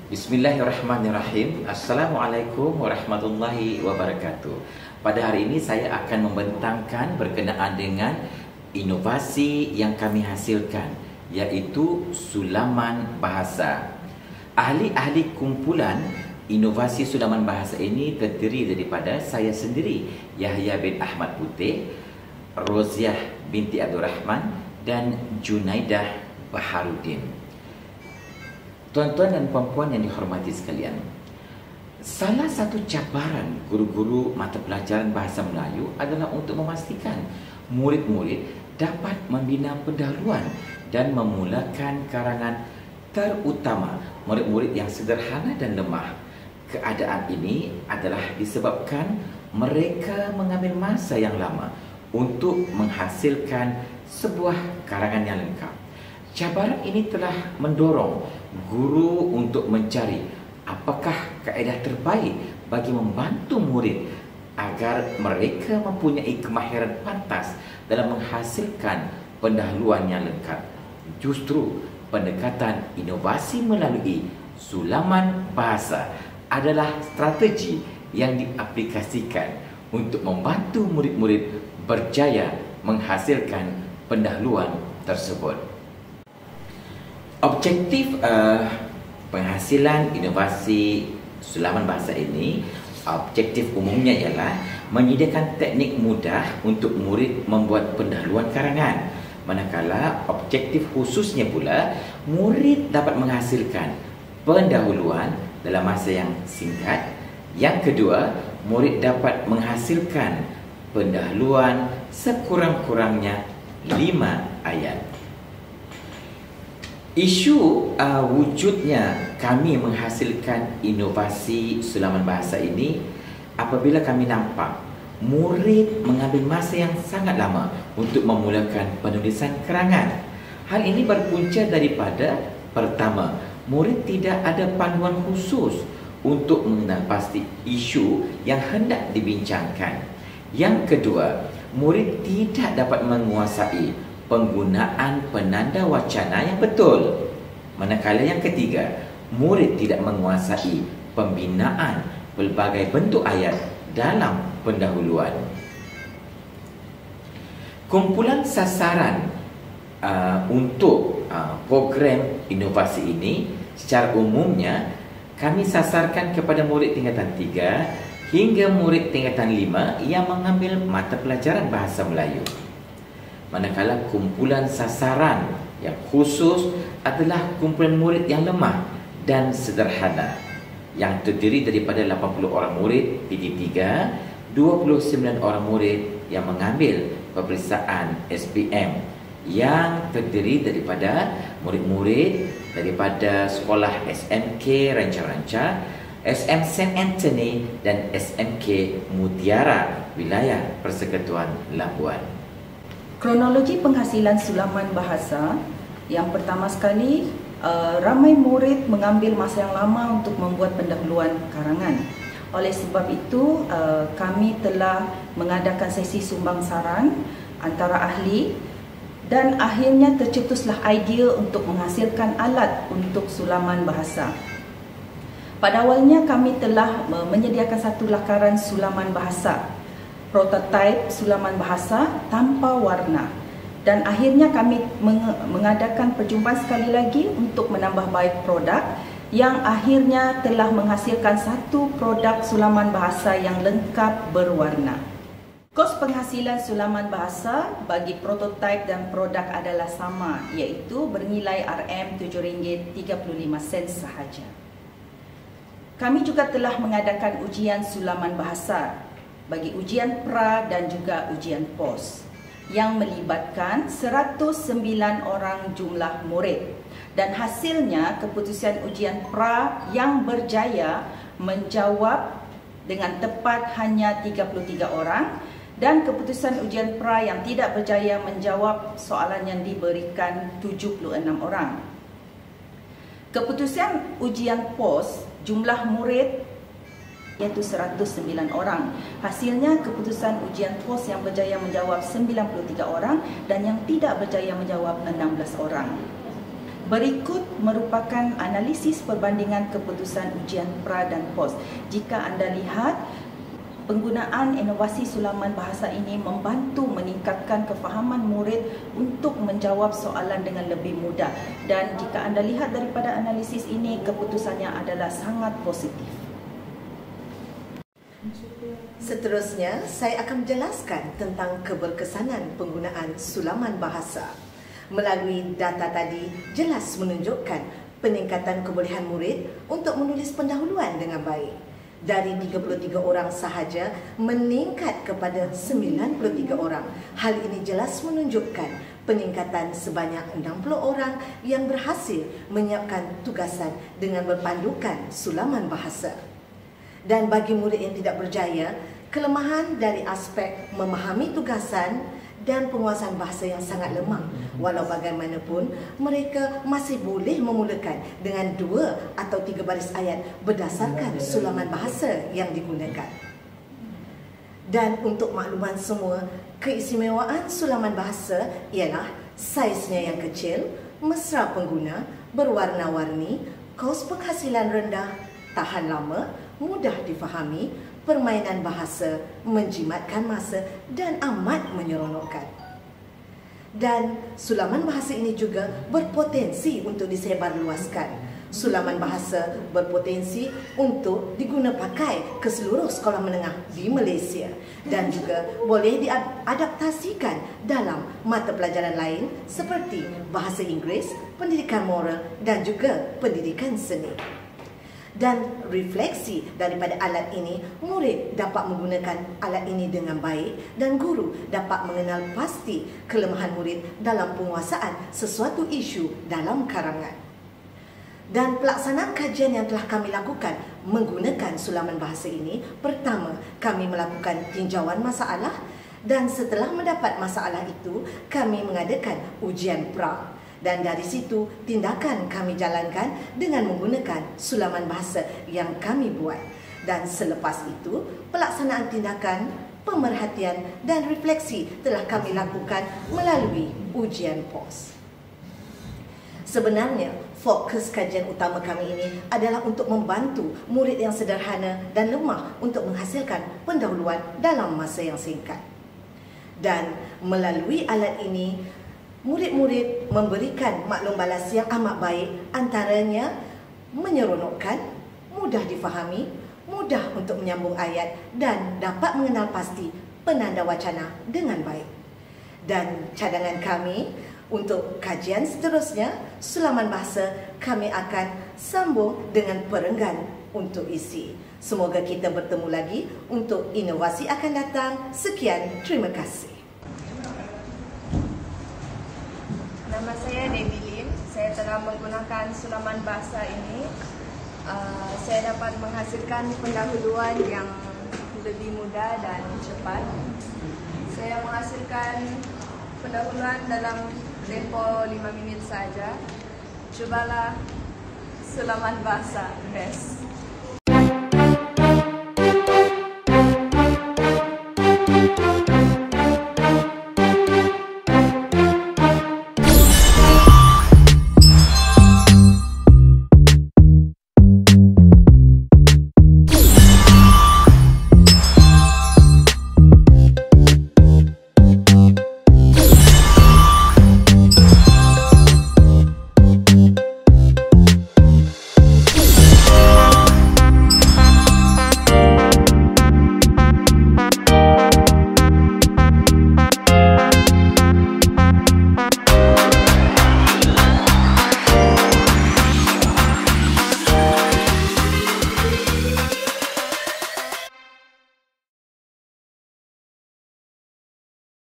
Bismillahirrahmanirrahim. Assalamualaikum warahmatullahi wabarakatuh. Pada hari ini saya akan membentangkan berkenaan dengan inovasi yang kami hasilkan, iaitu sulaman bahasa. Ahli-ahli kumpulan inovasi sulaman bahasa ini terdiri daripada saya sendiri, Yahya bin Ahmad Putih, Roziah binti Abdul Rahman dan Junaidah Baharudin. Tuan-tuan dan puan-puan yang dihormati sekalian, salah satu cabaran guru-guru mata pelajaran bahasa Melayu adalah untuk memastikan murid-murid dapat membina pendahuluan dan memulakan karangan, terutama murid-murid yang sederhana dan lemah. Keadaan ini adalah disebabkan mereka mengambil masa yang lama untuk menghasilkan sebuah karangan yang lengkap. Cabaran ini telah mendorong guru untuk mencari apakah kaedah terbaik bagi membantu murid agar mereka mempunyai kemahiran pantas dalam menghasilkan pendahuluan yang lengkap. Justru pendekatan inovasi melalui sulaman bahasa adalah strategi yang diaplikasikan untuk membantu murid-murid berjaya menghasilkan pendahuluan tersebut. Objektif penghasilan inovasi sulaman bahasa ini, objektif umumnya ialah menyediakan teknik mudah untuk murid membuat pendahuluan karangan. Manakala objektif khususnya pula, murid dapat menghasilkan pendahuluan dalam masa yang singkat. Yang kedua, murid dapat menghasilkan pendahuluan sekurang-kurangnya 5 ayat. Isu wujudnya kami menghasilkan inovasi sulaman bahasa ini apabila kami nampak murid mengambil masa yang sangat lama untuk memulakan penulisan karangan. Hal ini berpunca daripada, pertama, murid tidak ada panduan khusus untuk mengenal pasti isu yang hendak dibincangkan. Yang kedua, murid tidak dapat menguasai penggunaan penanda wacana yang betul. Manakala yang ketiga, murid tidak menguasai pembinaan pelbagai bentuk ayat dalam pendahuluan. Kumpulan sasaran untuk program inovasi ini secara umumnya kami sasarkan kepada murid tingkatan 3 hingga murid tingkatan 5 yang mengambil mata pelajaran bahasa Melayu. Manakala kumpulan sasaran yang khusus adalah kumpulan murid yang lemah dan sederhana yang terdiri daripada 80 orang murid PD3, 29 orang murid yang mengambil peperiksaan SPM yang terdiri daripada murid-murid daripada sekolah SMK Ranca-Ranca, SM St. Anthony dan SMK Mutiara, wilayah Persekutuan Labuan. Kronologi penghasilan sulaman bahasa, yang pertama sekali, ramai murid mengambil masa yang lama untuk membuat pendahuluan karangan. Oleh sebab itu, kami telah mengadakan sesi sumbang saran antara ahli dan akhirnya tercetuslah idea untuk menghasilkan alat untuk sulaman bahasa. Pada awalnya kami telah menyediakan satu lakaran sulaman bahasa, prototipe sulaman bahasa tanpa warna, dan akhirnya kami mengadakan perjumpaan sekali lagi untuk menambah baik produk yang akhirnya telah menghasilkan satu produk sulaman bahasa yang lengkap berwarna. Kos penghasilan sulaman bahasa bagi prototipe dan produk adalah sama, iaitu bernilai RM7.35 sahaja. Kami juga telah mengadakan ujian sulaman bahasa bagi ujian pra dan juga ujian pos yang melibatkan 109 orang jumlah murid, dan hasilnya keputusan ujian pra yang berjaya menjawab dengan tepat hanya 33 orang dan keputusan ujian pra yang tidak berjaya menjawab soalan yang diberikan 76 orang. Keputusan ujian pos jumlah murid iaitu 109 orang. Hasilnya keputusan ujian pos yang berjaya menjawab 93 orang dan yang tidak berjaya menjawab 16 orang. Berikut merupakan analisis perbandingan keputusan ujian pra dan pos. Jika anda lihat, penggunaan inovasi sulaman bahasa ini membantu meningkatkan kefahaman murid untuk menjawab soalan dengan lebih mudah. Dan jika anda lihat daripada analisis ini, keputusannya adalah sangat positif. Seterusnya, saya akan menjelaskan tentang keberkesanan penggunaan sulaman bahasa. Melalui data tadi, jelas menunjukkan peningkatan kebolehan murid untuk menulis pendahuluan dengan baik. Dari 33 orang sahaja meningkat kepada 93 orang. Hal ini jelas menunjukkan peningkatan sebanyak 60 orang yang berhasil menyiapkan tugasan dengan berpandukan sulaman bahasa. Dan bagi murid yang tidak berjaya, kelemahan dari aspek memahami tugasan dan penguasaan bahasa yang sangat lemah. Walau bagaimanapun, mereka masih boleh memulakan dengan 2 atau 3 baris ayat berdasarkan sulaman bahasa yang digunakan. Dan untuk makluman semua, keistimewaan sulaman bahasa ialah saiznya yang kecil, mesra pengguna, berwarna-warni, kos penghasilan rendah, tahan lama, mudah difahami, permainan bahasa, menjimatkan masa dan amat menyeronokkan. Dan sulaman bahasa ini juga berpotensi untuk disebarluaskan. Sulaman bahasa berpotensi untuk diguna pakai ke seluruh sekolah menengah di Malaysia dan juga boleh diadaptasikan dalam mata pelajaran lain seperti bahasa Inggeris, pendidikan moral dan juga pendidikan seni. Dan refleksi daripada alat ini, murid dapat menggunakan alat ini dengan baik dan guru dapat mengenal pasti kelemahan murid dalam penguasaan sesuatu isu dalam karangan. Dan pelaksanaan kajian yang telah kami lakukan menggunakan sulaman bahasa ini, pertama, kami melakukan tinjauan masalah dan setelah mendapat masalah itu, kami mengadakan ujian pra. Dan dari situ, tindakan kami jalankan dengan menggunakan sulaman bahasa yang kami buat. Dan selepas itu, pelaksanaan tindakan, pemerhatian dan refleksi telah kami lakukan melalui ujian pos. Sebenarnya, fokus kajian utama kami ini adalah untuk membantu murid yang sederhana dan lemah untuk menghasilkan pendahuluan dalam masa yang singkat. Dan melalui alat ini, murid-murid memberikan maklum balas yang amat baik, antaranya menyeronokkan, mudah difahami, mudah untuk menyambung ayat dan dapat mengenal pasti penanda wacana dengan baik. Dan cadangan kami untuk kajian seterusnya, sulaman bahasa kami akan sambung dengan perenggan untuk isi. Semoga kita bertemu lagi untuk inovasi akan datang. Sekian, terima kasih. Nama saya Debbie Lim. Saya telah menggunakan sulaman bahasa ini. Saya dapat menghasilkan pendahuluan yang lebih mudah dan cepat. Saya menghasilkan pendahuluan dalam tempo 5 minit saja. Cubalah sulaman bahasa. Best.